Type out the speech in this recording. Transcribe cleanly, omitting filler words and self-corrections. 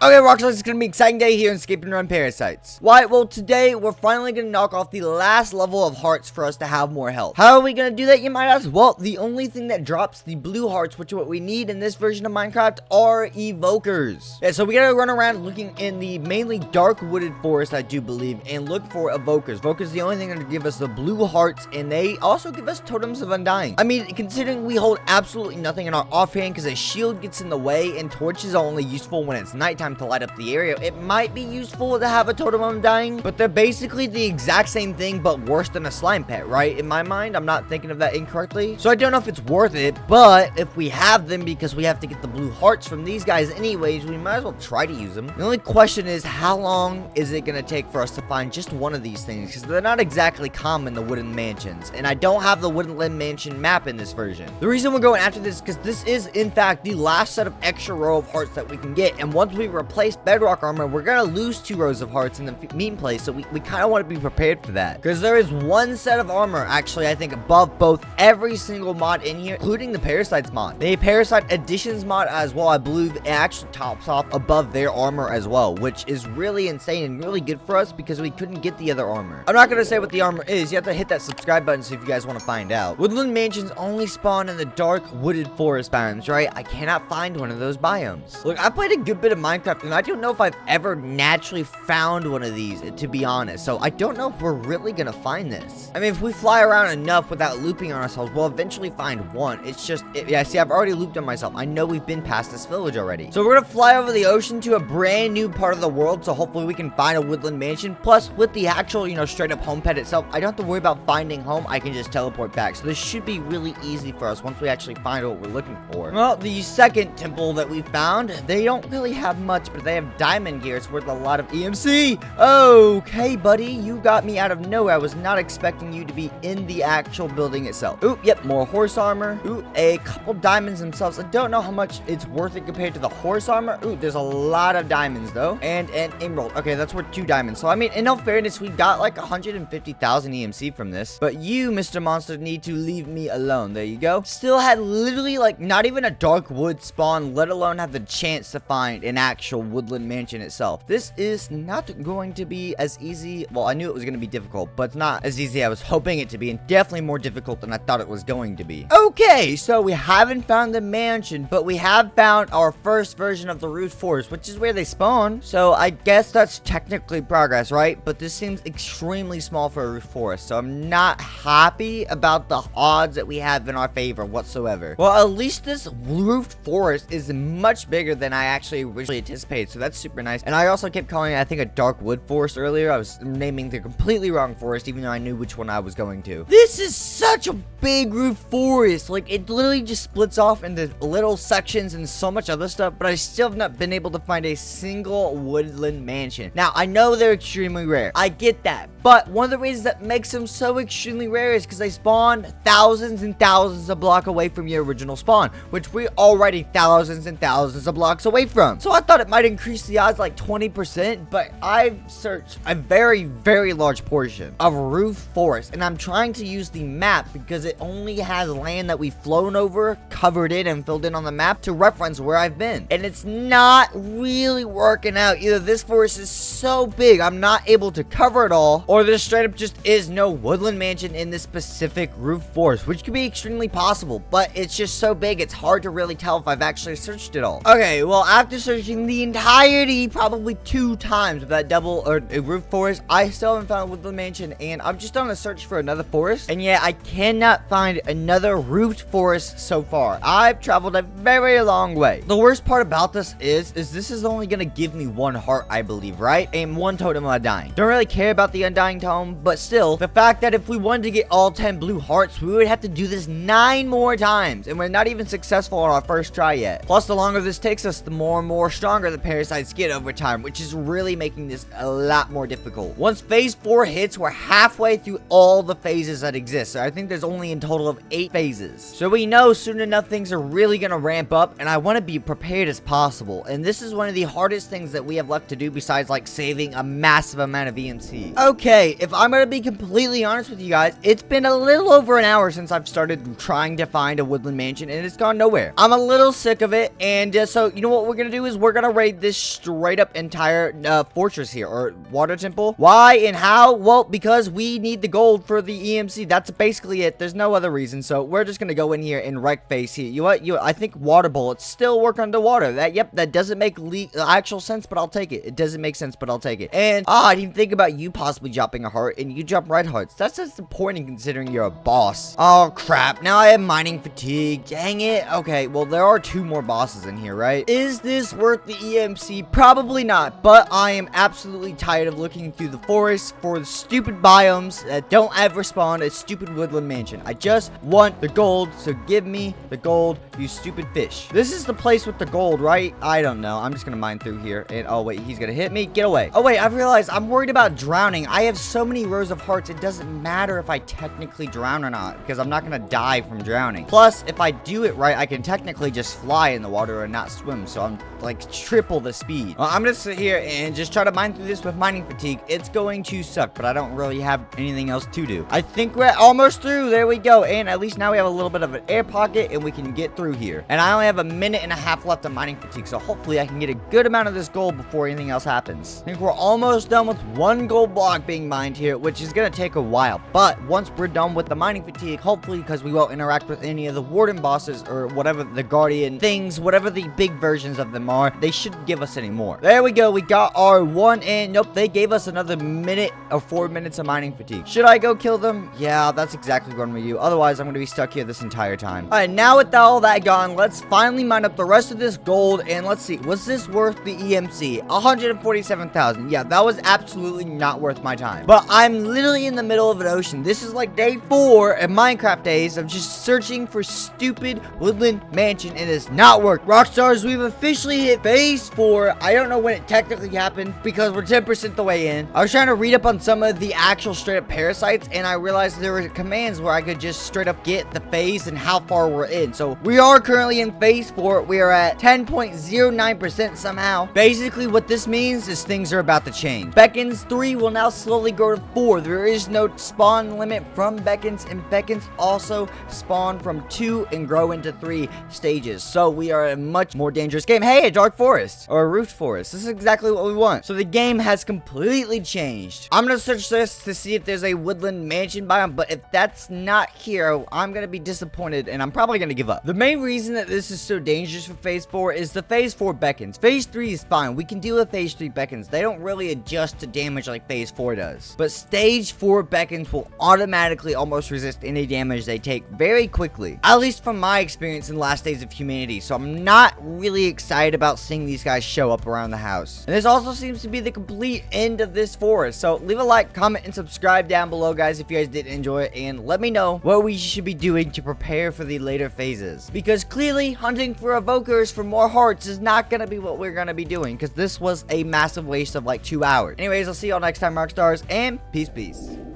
Okay, Rockstars, it's gonna be an exciting day here in Scape and Run Parasites. Why? Well, today we're finally gonna knock off the last level of hearts for us to have more health. How are we gonna do that, you might ask? Well, the only thing that drops the blue hearts, which is what we need in this version of Minecraft, are Evokers. Yeah, so we gotta run around looking in the mainly dark wooded forest, I do believe, and look for Evokers. Evokers is the only thing that give us the blue hearts, and they also give us totems of undying. I mean, considering we hold absolutely nothing in our offhand because a shield gets in the way and torches are only useful when it's nighttime to light up the area, it might be useful to have a totem of undying, but they're basically the exact same thing but worse than a slime pet, right? In my mind, I'm not thinking of that incorrectly, so I don't know if it's worth it, but if we have them because we have to get the blue hearts from these guys anyways, we might as well try to use them. The only question is, how long is it gonna take for us to find just one of these things, because they're not exactly common, the wooden mansions, and I don't have the woodland mansion map in this version. The reason we're going after this is because this is in fact the last set of extra row of hearts that we can get, and once we replace bedrock armor, we're gonna lose 2 rows of hearts in the meme place, so we kind of want to be prepared for that, because there is one set of armor, actually, I think above both every single mod in here, including the Parasites mod. The Parasite Editions mod as well, I believe it actually tops off above their armor as well, which is really insane and really good for us because we couldn't get the other armor. I'm not gonna say what the armor is. You have to hit that subscribe button so if you guys want to find out. Woodland mansions only spawn in the dark wooded forest biomes, right? I cannot find one of those biomes. Look, I played a good bit of Minecraft and I don't know if I've ever naturally found one of these, to be honest, so I don't know if we're really gonna find this. I mean, if we fly around enough without looping on ourselves, we'll eventually find one. It's just, yeah, see, I've already looped on myself. I know we've been past this village already. So we're gonna fly over the ocean to a brand new part of the world, so hopefully we can find a woodland mansion. Plus, with the actual, straight up home pet itself, I don't have to worry about finding home. I can just teleport back. So this should be really easy for us once we actually find what we're looking for. Well, the second temple that we found, they don't really have much, but they have diamond gear. It's worth a lot of EMC. Okay, buddy, you got me out of nowhere. I was not expecting you to be in the actual building itself. Ooh, yep, more horse armor. Ooh, a couple diamonds themselves. I don't know how much it's worth it compared to the horse armor. Ooh, there's a lot of diamonds though, and an emerald. Okay, that's worth 2 diamonds. So I mean, in all fairness, we got like 150,000 EMC from this, but you, Mr. Monster, need to leave me alone. There you go. Still had literally like not even a dark wood spawn, let alone have the chance to find an actual woodland mansion itself. This is not going to be as easy. Well, I knew it was going to be difficult, but it's not as easy as I was hoping it to be, and definitely more difficult than I thought it was going to be. Okay, so we haven't found the mansion, but we have found our first version of the root forest, which is where they spawn. So I guess that's technically progress, right? But this seems extremely small for a root forest, so I'm not happy about the odds that we have in our favor whatsoever. Well, at least this root forest is much bigger than I actually originally anticipated, so that's super nice. And I also kept calling it, I think, a dark wood forest earlier. I was naming the completely wrong forest, even though I knew which one I was going to. This is such a big root forest. Like, it literally just splits off into little sections and so much other stuff, but I still have not been able to find a single woodland mansion. Now, I know they're extremely rare. I get that. But one of the reasons that makes them so extremely rare is because they spawn thousands and thousands of blocks away from your original spawn, which we're already thousands and thousands of blocks away from. So I thought it might increase the odds like 20%, but I've searched a very, very large portion of roof forest, and I'm trying to use the map because it only has land that we've flown over, covered in, and filled in on the map to reference where I've been. And it's not really working out. Either this forest is so big, I'm not able to cover it all, or there straight up just is no woodland mansion in this specific roof forest, which could be extremely possible, but it's just so big, it's hard to really tell if I've actually searched it all. Okay, well, after searching the entirety, probably 2 times of that double or roof forest, I still haven't found a woodland mansion, and I'm just on a search for another forest, and yeah, I cannot find another roofed forest so far. I've traveled a very long way. The worst part about this is this is only gonna give me 1 heart, I believe, right? And 1 totem of undying. Don't really care about the undying tome, but still, the fact that if we wanted to get all 10 blue hearts, we would have to do this 9 more times, and we're not even successful on our first try yet. Plus, the longer this takes us, the more and more stronger the parasites get over time, which is really making this a lot more difficult. Once phase 4 hits, we're halfway through all the phases that exist. So I think there's only in total of 8 phases. So we know soon enough things are really gonna ramp up, and I want to be prepared as possible. And this is one of the hardest things that we have left to do besides like saving a massive amount of EMC. Okay, if I'm gonna be completely honest with you guys, it's been a little over an hour since I've started trying to find a woodland mansion, and it's gone nowhere. I'm a little sick of it, and so you know what we're gonna do is we're gonna gonna raid this straight up entire fortress here, or water temple. Why and how? Well, because we need the gold for the EMC. That's basically it. There's no other reason. So we're just gonna go in here and wreck face here. You know what? I think water bullets still work underwater. That doesn't make actual sense, but I'll take it. It doesn't make sense, but I'll take it. And I didn't think about you possibly dropping a heart, and you drop red hearts. That's just important considering you're a boss. Oh crap! Now I have mining fatigue. Dang it. Okay, well there are 2 more bosses in here, right? Is this worth the EMC? Probably not, but I am absolutely tired of looking through the forest for the stupid biomes that don't ever spawn a stupid woodland mansion. I just want the gold, so give me the gold, you stupid fish. This is the place with the gold, right? I don't know. I'm just gonna mine through here, and oh wait, he's gonna hit me. Get away. Oh wait, I've realized I'm worried about drowning. I have so many rows of hearts, it doesn't matter if I technically drown or not, because I'm not gonna die from drowning. Plus, if I do it right, I can technically just fly in the water and not swim, so I'm like triple the speed. Well, I'm gonna sit here and just try to mine through this with mining fatigue. It's going to suck, but I don't really have anything else to do. I think we're almost through. There we go. And at least now we have a little bit of an air pocket and we can get through here. And I only have a minute and a half left of mining fatigue, so hopefully I can get a good amount of this gold before anything else happens. I think we're almost done with 1 gold block being mined here, which is gonna take a while. But once we're done with the mining fatigue, hopefully, because we won't interact with any of the warden bosses or whatever the guardian things, whatever the big versions of them are, they shouldn't give us any more. There we go. We got our 1, and nope, they gave us another minute or 4 minutes of mining fatigue. Should I go kill them? Yeah, that's exactly what I'm gonna do. Otherwise, I'm gonna be stuck here this entire time. All right, now with all that gone, let's finally mine up the rest of this gold, and let's see, was this worth the EMC? 147,000. Yeah, that was absolutely not worth my time. But I'm literally in the middle of an ocean. This is like day 4 of Minecraft days of just searching for stupid woodland mansion, and it's not worked. Rockstars, we've officially hit phase 4. I don't know when it technically happened because we're 10% the way in. I was trying to read up on some of the actual straight up parasites, and I realized there were commands where I could just straight up get the phase and how far we're in. So we are currently in phase 4. We are at 10.09% somehow. Basically what this means is things are about to change. Beckons 3 will now slowly grow to 4. There is no spawn limit from Beckons, and Beckons also spawn from 2 and grow into 3 stages. So we are a much more dangerous game. Hey, a dark forest or a roofed forest. This is exactly what we want. So the game has completely changed. I'm gonna search this to see if there's a woodland mansion biome, but if that's not here, I'm gonna be disappointed and I'm probably gonna give up. The main reason that this is so dangerous for phase 4 is the phase 4 beckons. Phase 3 is fine. We can deal with phase 3 beckons. They don't really adjust to damage like phase 4 does. But stage 4 beckons will automatically almost resist any damage they take very quickly. At least from my experience in Last Days of Humanity. So I'm not really excited about seeing these guys show up around the house. And this also seems to be the complete end of this forest. So leave a like, comment, and subscribe down below, guys, if you guys did enjoy it. And let me know what we should be doing to prepare for the later phases. Because clearly, hunting for Evokers for more hearts is not going to be what we're going to be doing. Because this was a massive waste of like 2 hours. Anyways, I'll see y'all next time, Rockstars. And peace.